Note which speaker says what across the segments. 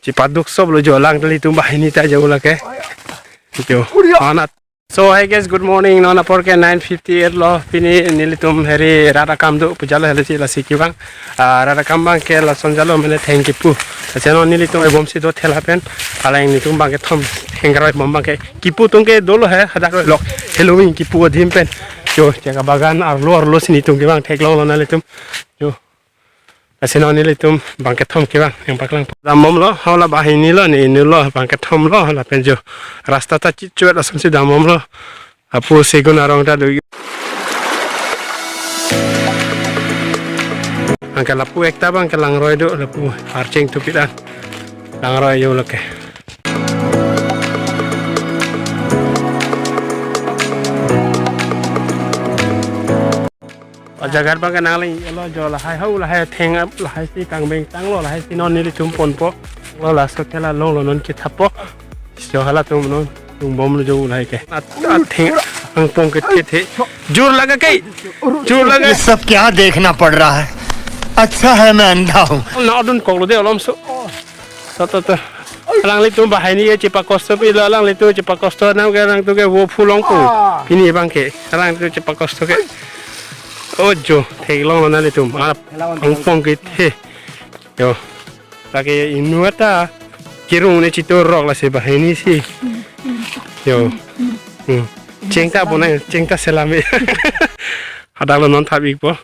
Speaker 1: Cipaduk sob lo jolang tali tumbah ini tak jauh lah ke. Itu. Anak. So hi guys, good morning. Nona porke 9:58 lo pini nilitum heri rada kamdu pujalo helisi la sikiwang. Rada kambang ke la sonjalo mene thank you pu. Seno nilitum ebom si do thelapen. Alaing nitum bang ke thom hengaroi mombang ke kipu tungke dolo hai hadak lok Halloween kipu adhimpen. Yo jaga bagan arlo sini tungke bang theklo lo nalitum. Yo. Seno nilitum bang ke thom ke bang yang paklang. Damom lo hawla bahini lo ni lo bang ke thom lo la penjo. Rasta ta cicuet la sonsi damom lo. Apu segun arong ta do. Angka lapu ekta bang ke langroy do lapu arcing tupidan. Langroy yo loke. Jagar bang kenang lagi, lo jual lahai hau lahai theng up lahai si kang beng tang lo lahai si non nili cumpon po lo lah sokela lo non kita po, jual hala tum non tum bom lo jual lahai ke, theng ang pong ke the, jur लगा के, jur लगा.
Speaker 2: ये सब क्या देखना पड़ रहा है? अच्छा है मैं अंधा हूँ.
Speaker 1: ना अदुन कोगलो दे ओलम सो, सतो lang litu bahai ni cepat kosto pi lang litu cepat kosto nam ke lang tu ke wo fulong pu, ini bang ke, lang tu cepat kosto ke. Ojo, teglong lo nali tum, pong gitu, yo, lagi inuata, kirung ni citur rock lah sebah ini sih, yo, cengta pun nih, cengta selami, ada lo non tabik po,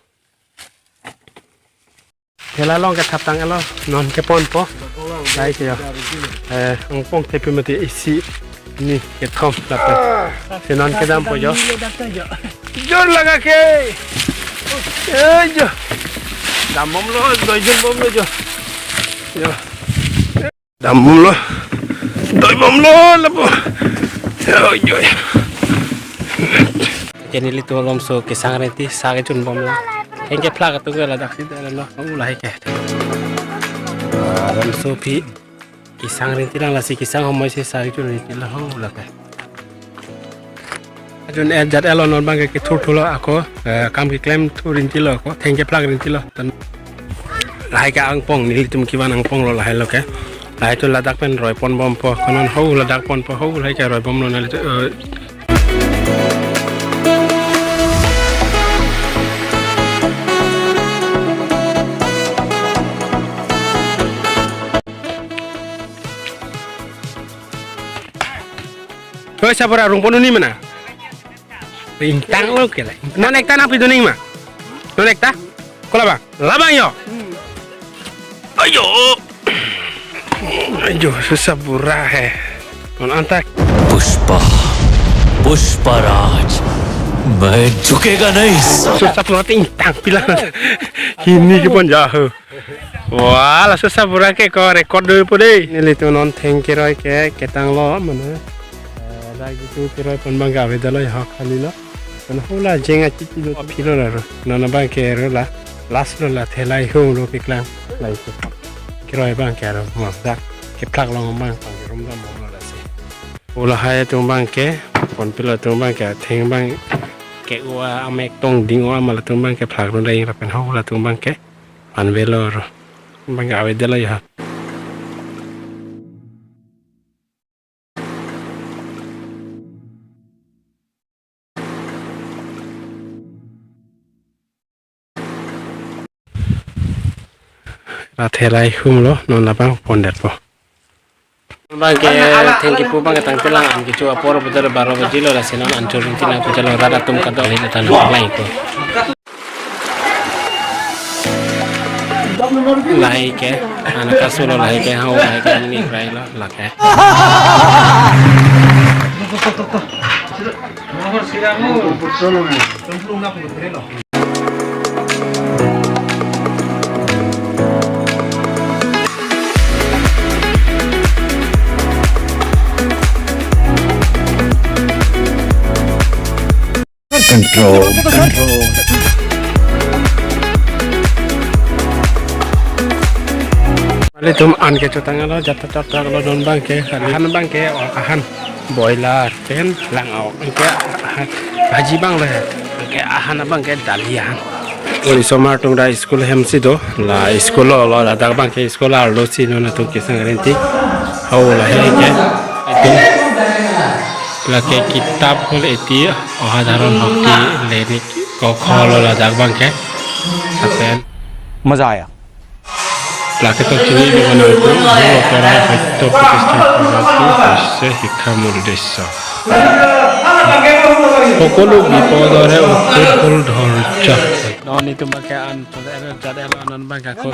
Speaker 1: kela long ke tap tang lo, non ke pon po, baik yo, pong tepi mati isi, ini ke tom, dapat, senon ke dam po yo, jor laga ke. Ayo, damom lo, doy bom lo jo. Yo, damom lo, doy bom lo, lepo. Yo. Jadi litu lom so kisang renti sage cun bom lo. Engke plak tu ke ladak sida lo, ulai ke. Lom so pi kisang renti lang lasi kisang homoi si sage cun renti lo, ulai ke. Jun jat elon non bang ke thul ako kam ke claim thurin tilo ko thengke plug rin tilo tan lai ka ang pong ni tum kiwan ang pong lo lai lo ke lai tu ladak pen roi pon bom po konon ho ladak pon po ho lai ka roi bom lo na Kau siapa orang pon ni mana? Bintang lo kira. Non ekta napi doning ma. Non ekta? Kola bang. Labang yo. Ayo susah burah he. Non antak.
Speaker 3: Pushpraj मैं झुकेगा नहीं.
Speaker 1: Susah burah tintang bilang. Ini kipon jauh. Wah, susah burah ke kau rekod dulu pun Ini tu non tengkiroi ke ketang lo mana. Lagi tu kiroi pun bang gawe dalo ya kali lo. Nah, hula jenga cici lo pilo lah, nona bang kero lah, las lo lah thelai hong lo piklang, lah itu, kira bang kero, mak keplak long bang, bang rum dah mau lah sih. Hula hai tu bang ke, pon pilo tu bang ke, theng bang ke ua amek tong ding ua malah tu bang ke plak lo dah pen hula tu bang ke, pan velor, bang awe dah lah ya. Thelai hum lo non labang pondet po bang ke thank you bang tang telang am ke chua por budar baro bajilo la senon ancur tina ko jalo rada tum ka do ni tan lai ko lai ke ana kasulo lai ke hau lai ke ni rai lo la ke
Speaker 2: Control.
Speaker 1: Mali tum an ke chotang lo jata lo don bang ke ahan boiler ten lang au ke haji bang le ke ahan bang ke dalian Ori somar tung da school hem si do la school lo la dak bang ke school ar lo si no na tu ki sang renti hau la he ke la ke kitab hol eti ohadaron hokti lenik ko kholo la dak bang ke apen
Speaker 2: मजा आया
Speaker 1: la ke to chini do na tu ho pora to প্রতিষ্ঠা করা হচ্ছে শিক্ষামূল উদ্দেশ্য সকলো বিপদৰে উত্তৰফুল ধৈৰ্য ননি তোমাকে যাতে আনন্দ বাংকা কো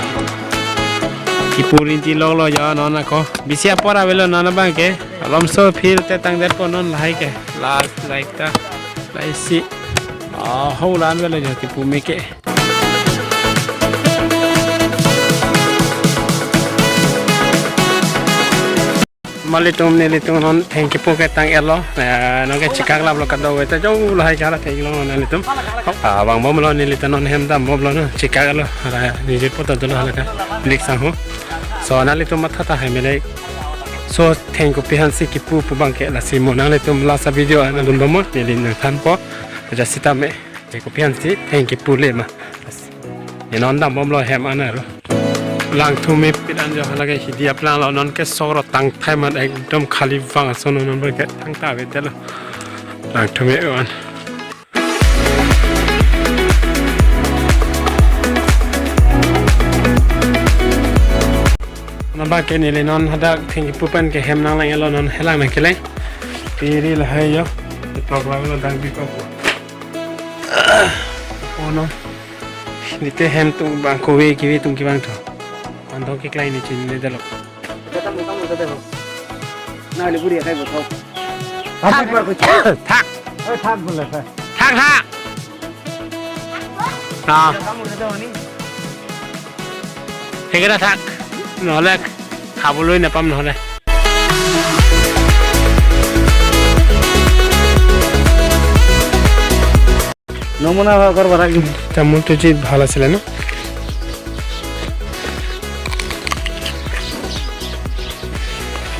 Speaker 1: কিপুৰিন্তি লগ ল যা নন আকৌ বিচিয়া পৰা বেলো নন বাংকে লমছ ফিৰতে তাং দের পনন লাইকে লাজ লাইকটা লাইসি হৌলান বেলো য কিপুমিকে malitum nilitum non thank you poke tang elo no ke chikak lab lo kado weta jo lai kala thank you nilitum bang bom lo nilitum non hem dam bom lo no chikak lo ni je pota do la ka lik sang ho so nalitum matha ta hai mele so thank you pihan si ki pu bang ke la si mo nalitum la sa video na dum bom nilin than po ja sita me thank you pihan si thank you pu le ma ni non dam bom lo hem ana ro lang thu me pidan jo halage hidia plan lo non ke soro tang thai man ekdom khali wang sono non ba ke tang ta ve telo lang thu me on non ba ke ni le non hada thing pu pan ke hem nang lang elo non helang na ke le piri la hai yo tok la lo dang bi ko ono ni te hem tu bang ko we ki we tung ki bang tho Andong ke klien ni chin ne dalo.
Speaker 4: Nah, ni buri kai betul.
Speaker 2: Thak par kuch
Speaker 1: Thak.
Speaker 2: thak bola sa
Speaker 1: Thak thak. Ha.
Speaker 4: Kamu ada ni.
Speaker 1: Hegera thak. নহলে খাবলৈ নাপাম নহলে
Speaker 4: নমুনা করব রাখি
Speaker 1: তামুলটো যে ভাল আছিল না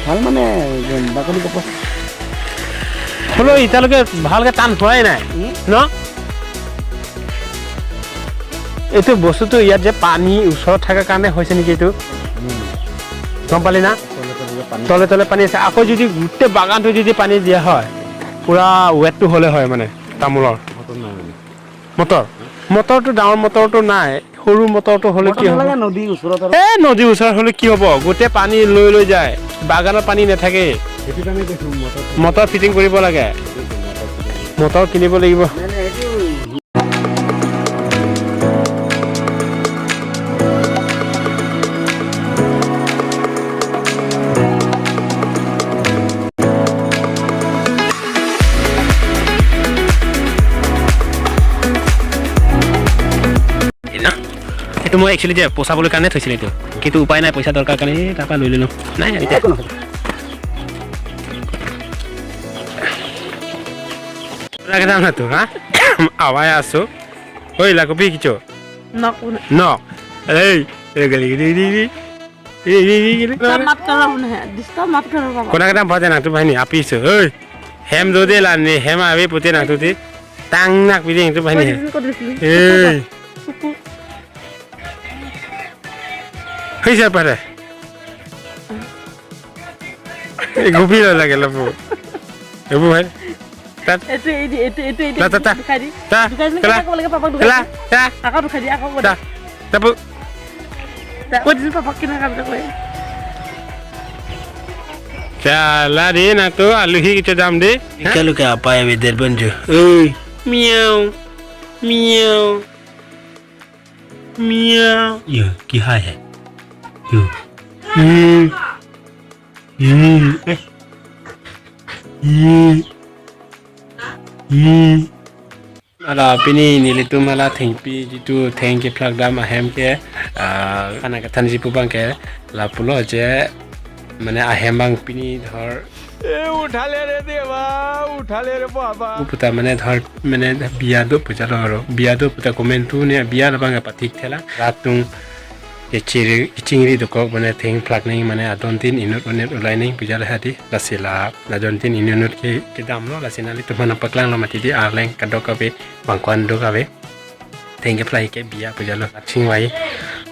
Speaker 4: ভাল মানে বাকলি কপ
Speaker 1: হলো ইতালকে ভালকে টান হোৱাই নাই ন এইটো বস্তুটো ইয়াত যে পানী ওচৰত থাকাৰ কাৰণে হৈছে নেকি এইটো গম পালি না তলে তলে পানী আছে আকৌ যদি গোটেই বাগানটো যদি পানী দিয়া হয় পুৰা ৱেটটো হ'লে হয় মানে তামোলৰ মটৰটো ডাঙৰ মটৰটো নাই সৰু মটৰটো হ'লে কি হ'ব
Speaker 4: নদী ওচৰত
Speaker 1: নদীৰ ওচৰত হ'লে কি হ'ব গোটেই পানী লৈ যায় বাগানত পানী নাথাকে মটৰ ফিটিং কৰিব লাগে মটৰ কিনিব লাগিব মই একচুৱেলি যে পোচাবলৈ কাৰণে থৈছিলোঁ এইটো কিন্তু উপায় নাই পইচা দৰকাৰ কাৰণে তাৰপৰা লৈ ল'লোঁ নাই এতিয়া যাম না তো হ্যাঁ আৱাই আছো ঐ লাকপি কিছু ন এই গলি কোনা কেইটা ভজা না তো ভাইনি আপিছো ঐ হেম যদি লানি হেম আবি পুতে না তুতি টাং নাক পিদি তো ভাইনি এই হইছে পারে এই গুপি লাগে লব এবু ভাই tat itu ta aku tuh kaji aku udah tapi aku di sini pakai nak apa kau cala deh nak tu aluhi kita jam deh kalau ke apa yang beder banjo miau miau miau yo kihai hai yo ala pini nilitum ala thengpi jitu thengki flagdam ahem ke kana ka thanji pubang ke la pulo je mane ahem bang pini dhor uthale re deva uthale re baba puta mane dhor mane biya do pujalo ro biya do puta komentu ne biya la bang patik thela ratung ke chingri do ko mane theng flag nei mane adon tin inut onet ulai nei pujala hati lasila la jon tin inut ke dam lo lasina li tu mana paklang lo mati di arleng kadok kabe bangkwan do kabe tengke play ke biya pujalo chingwai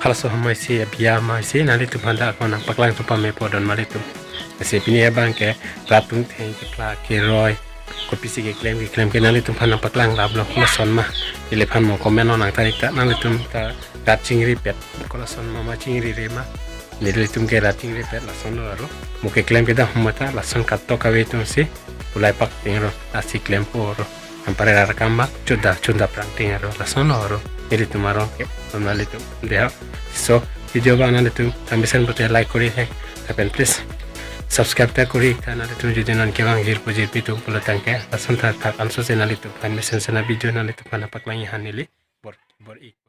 Speaker 1: khalaso hamai si biya ma si nali tu phanda ko nang paklang tu pame podon mali tu se pini bang ke ratung tengke pla ke roy ko pisi ke claim ke nali tu phana paklang lablo ko son ma ile phan mo komen no nang tarik ta nali tu ta rat chingri pet ko son ma chingri re ma nili tum ke rat chingri pet la son ro mo ke claim ke da humata la son kat to ka we tu si ulai pak tingro asi claim ko ro ampare rakamba chunda pranting aro la sono aro ili tumaro ke onali tu deo so video ba nali tu tambisen bote like kori hai tapen please subscribe ta kori kana tu jodi non ke bang hir pujir pitu pulatang ke asan ta anso se nali tu fan mesen sena video nali tu pana paklangi hanili bor i